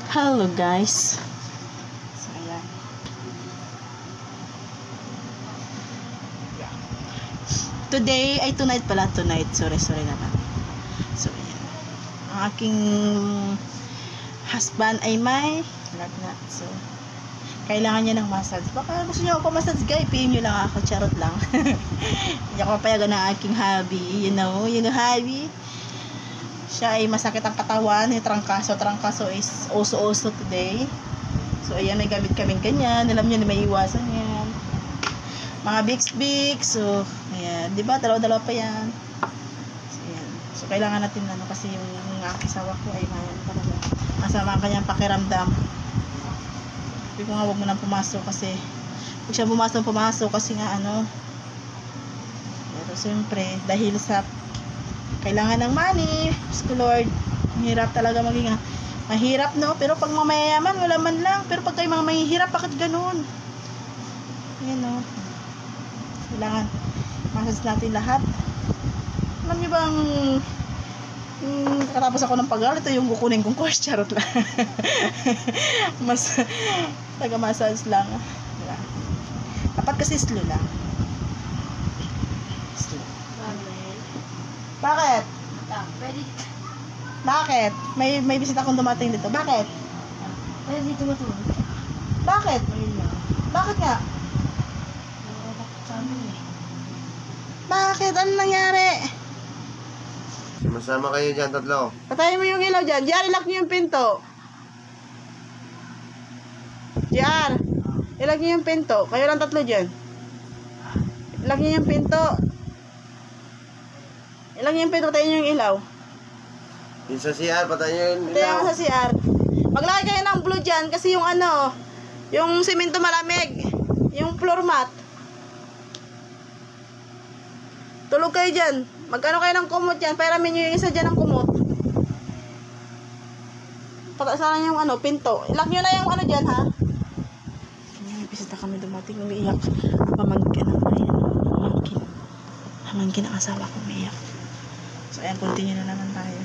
Hello guys. So ayan. Today ay tonight pala, tonight. Sorry naman. So ayan. Ang aking husband ay may lagnat. So kailangan niya ng massage. Baka gusto niyo ako massage guys, PM niyo lang ako, charot lang. Hindi ako papayagan ng aking hubby, you know, hubby. Siya ay masakit ang katawan, yung trangkaso is oso today. So ayan, may gamit kaming ganyan, alam niyo na may iwasan yan. Mga Bix, so ayan, di ba, dalawa pa yan. So ayan, so kailangan natin kasi yung aking sawa ko ay talaga masama ang kanyang pakiramdam. Sabi ko nga, huwag mo nang pumasok kasi huwag siya pumasok kasi nga pero siyempre dahil sa kailangan ng money, Lord, mahirap talaga maging mahirap, no? Pero pag mamayaman, wala man lang. Pero pag kayo mga mahihirap, bakit ganun? Ayan, no? Kailangan massage natin lahat. Alam niyo bang katapos ako ng pag-aaral, ito yung kukunin kong course, charot lang. Mas taga-massage lang. Dapat kasi slow lang. Bakit? Bakit? May bisita akong dumating dito. Bakit? Pwede dito matulog. Bakit? Bakit nga? Bakit? Ano nangyari? Masama kayo dyan, tatlo. Patayin mo yung ilaw dyan. JR, ilock niyo yung pinto. JR, ilock niyo yung pinto. Kayo lang tatlo dyan. Ilock niyo yung pinto. Ilang yung pinto, patayin nyo yung ilaw. Yung sa CR, patayin nyo yung Patayin ilaw. mo sa CR. Maglagay kayo ng blue dyan kasi yung yung semento malamig. Yung floor mat. Tulog kayo dyan. Magkano kayo ng kumot dyan? Pairamin nyo yung isa dyan ng kumot. Sana yung pinto. Ilock nyo na yung dyan, ha? May bisita kami dumating. Umiiyak. Pamangkin ang asawa ko umiiyak. So, ayan, continue na naman tayo.